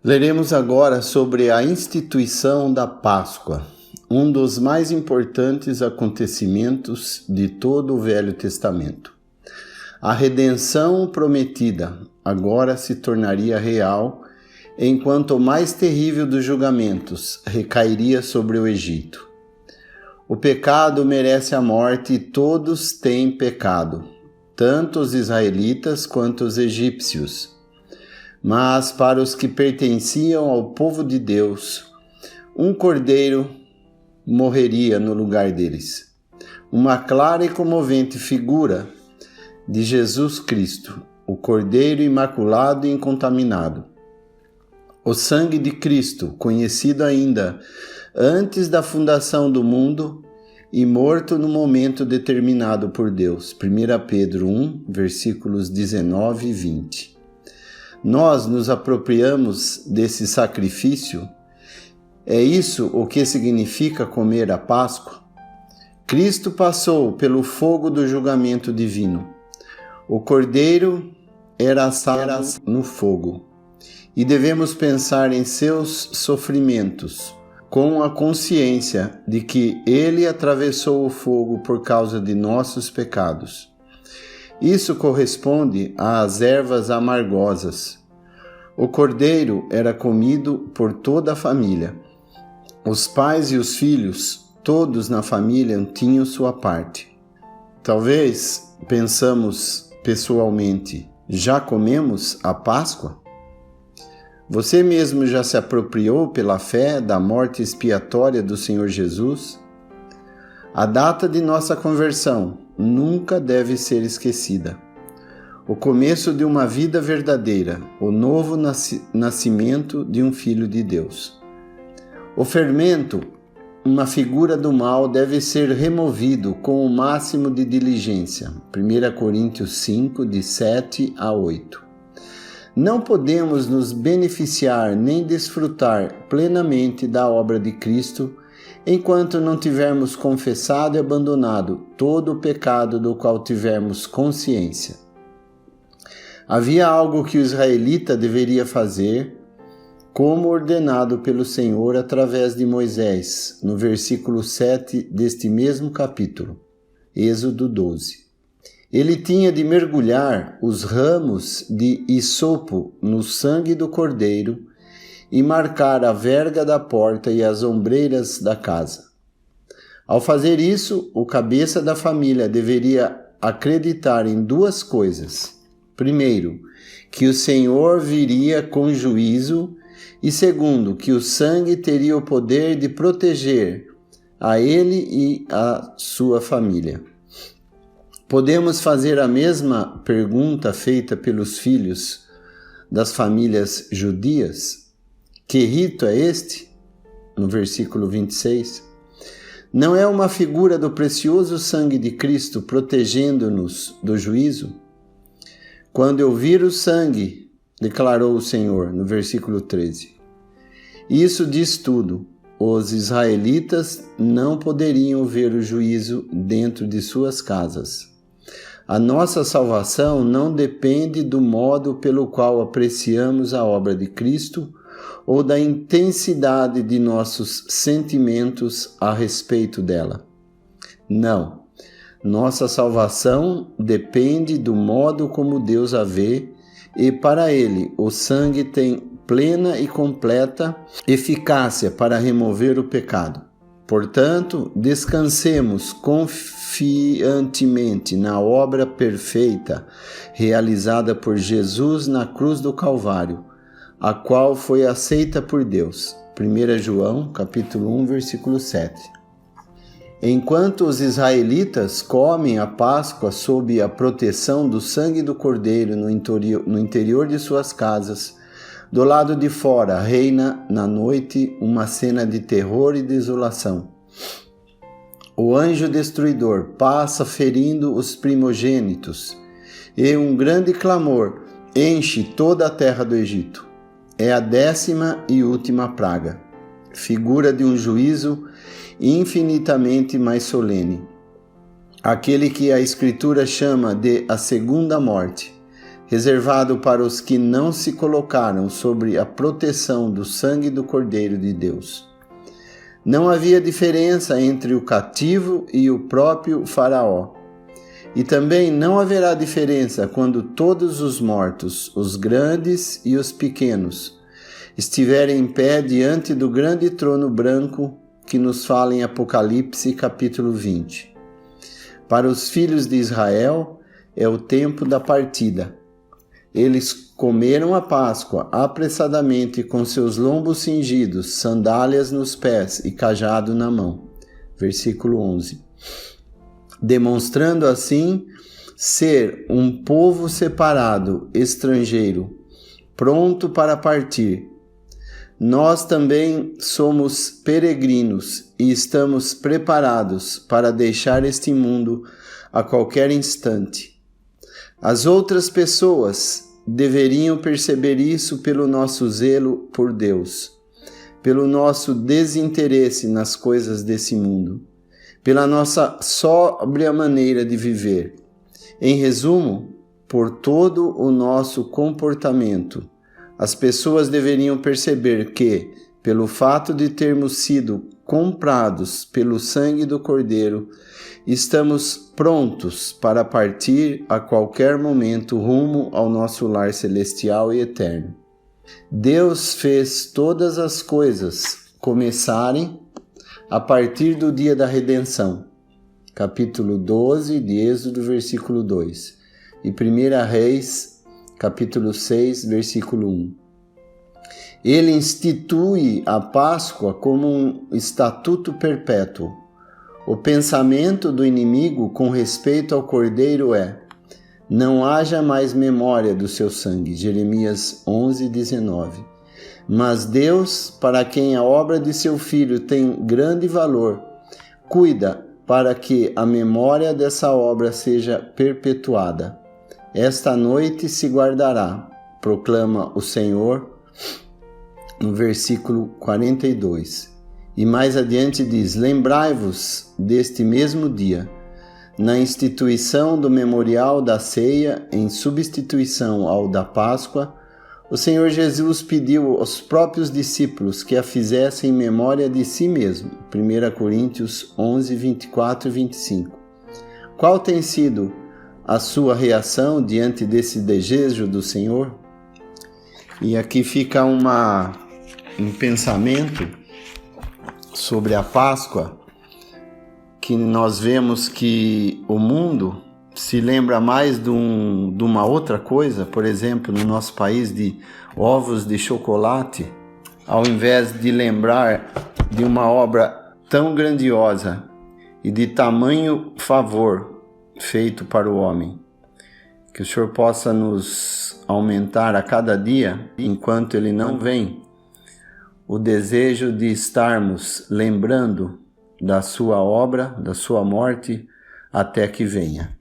Leremos agora sobre a instituição da Páscoa, um dos mais importantes acontecimentos de todo o Velho Testamento. A redenção prometida agora se tornaria real, enquanto o mais terrível dos julgamentos recairia sobre o Egito. O pecado merece a morte e todos têm pecado, tanto os israelitas quanto os egípcios. Mas para os que pertenciam ao povo de Deus, um cordeiro morreria no lugar deles. Uma clara e comovente figura de Jesus Cristo, o Cordeiro imaculado e incontaminado. O sangue de Cristo, conhecido ainda antes da fundação do mundo e morto no momento determinado por Deus. 1 Pedro 1, versículos 19 e 20. Nós nos apropriamos desse sacrifício? É isso o que significa comer a Páscoa? Cristo passou pelo fogo do julgamento divino. O Cordeiro era assado no fogo. E devemos pensar em seus sofrimentos, com a consciência de que Ele atravessou o fogo por causa de nossos pecados. Isso corresponde às ervas amargosas. O cordeiro era comido por toda a família. Os pais e os filhos, todos na família, tinham sua parte. Talvez pensamos pessoalmente, já comemos a Páscoa? Você mesmo já se apropriou pela fé da morte expiatória do Senhor Jesus? A data de nossa conversão nunca deve ser esquecida. O começo de uma vida verdadeira, o novo nascimento de um filho de Deus. O fermento, uma figura do mal, deve ser removido com o máximo de diligência. 1 Coríntios 5, de 7 a 8. Não podemos nos beneficiar nem desfrutar plenamente da obra de Cristo enquanto não tivermos confessado e abandonado todo o pecado do qual tivermos consciência. Havia algo que o israelita deveria fazer, como ordenado pelo Senhor através de Moisés, no versículo 7 deste mesmo capítulo, Êxodo 12. Ele tinha de mergulhar os ramos de hisopo no sangue do cordeiro e marcar a verga da porta e as ombreiras da casa. Ao fazer isso, o cabeça da família deveria acreditar em duas coisas. Primeiro, que o Senhor viria com juízo, e segundo, que o sangue teria o poder de proteger a ele e a sua família. Podemos fazer a mesma pergunta feita pelos filhos das famílias judias? Que rito é este? No versículo 26. Não é uma figura do precioso sangue de Cristo protegendo-nos do juízo? Quando eu vir o sangue, declarou o Senhor, no versículo 13. Isso diz tudo. Os israelitas não poderiam ver o juízo dentro de suas casas. A nossa salvação não depende do modo pelo qual apreciamos a obra de Cristo ou da intensidade de nossos sentimentos a respeito dela. Não. Nossa salvação depende do modo como Deus a vê, e para Ele o sangue tem plena e completa eficácia para remover o pecado. Portanto, descansemos confiantemente na obra perfeita realizada por Jesus na cruz do Calvário, a qual foi aceita por Deus. 1 João, capítulo 1, versículo 7. Enquanto os israelitas comem a Páscoa sob a proteção do sangue do Cordeiro no interior de suas casas, do lado de fora reina na noite uma cena de terror e desolação. O anjo destruidor passa ferindo os primogênitos, e um grande clamor enche toda a terra do Egito. É a 10ª e última praga, figura de um juízo infinitamente mais solene. Aquele que a Escritura chama de a segunda morte, reservado para os que não se colocaram sob a proteção do sangue do Cordeiro de Deus. Não havia diferença entre o cativo e o próprio Faraó. E também não haverá diferença quando todos os mortos, os grandes e os pequenos, estiverem em pé diante do grande trono branco que nos fala em Apocalipse capítulo 20. Para os filhos de Israel é o tempo da partida. Eles comeram a Páscoa apressadamente com seus lombos cingidos, sandálias nos pés e cajado na mão. Versículo 11. Demonstrando assim ser um povo separado, estrangeiro, pronto para partir. Nós também somos peregrinos e estamos preparados para deixar este mundo a qualquer instante. As outras pessoas deveriam perceber isso pelo nosso zelo por Deus, pelo nosso desinteresse nas coisas desse mundo, pela nossa sóbria maneira de viver. Em resumo, por todo o nosso comportamento, as pessoas deveriam perceber que, pelo fato de termos sido comprados pelo sangue do Cordeiro, estamos prontos para partir a qualquer momento rumo ao nosso lar celestial e eterno. Deus fez todas as coisas começarem a partir do dia da redenção. Capítulo 12 de Êxodo, versículo 2. E 1 Reis, capítulo 6, versículo 1. Ele institui a Páscoa como um estatuto perpétuo. O pensamento do inimigo com respeito ao Cordeiro é: não haja mais memória do seu sangue. Jeremias 11, 19. Mas Deus, para quem a obra de seu Filho tem grande valor, cuida para que a memória dessa obra seja perpetuada. Esta noite se guardará, proclama o Senhor, no versículo 42. E mais adiante diz: lembrai-vos deste mesmo dia, na instituição do memorial da ceia, em substituição ao da Páscoa, o Senhor Jesus pediu aos próprios discípulos que a fizessem em memória de si mesmo. 1 Coríntios 11, 24 e 25. Qual tem sido a sua reação diante desse desejo do Senhor? E aqui fica um pensamento sobre a Páscoa, que nós vemos que o mundo se lembra mais de uma outra coisa, por exemplo, no nosso país, de ovos de chocolate, ao invés de lembrar de uma obra tão grandiosa e de tamanho favor feito para o homem. Que o Senhor possa nos aumentar a cada dia, enquanto Ele não vem, o desejo de estarmos lembrando da sua obra, da sua morte, até que venha.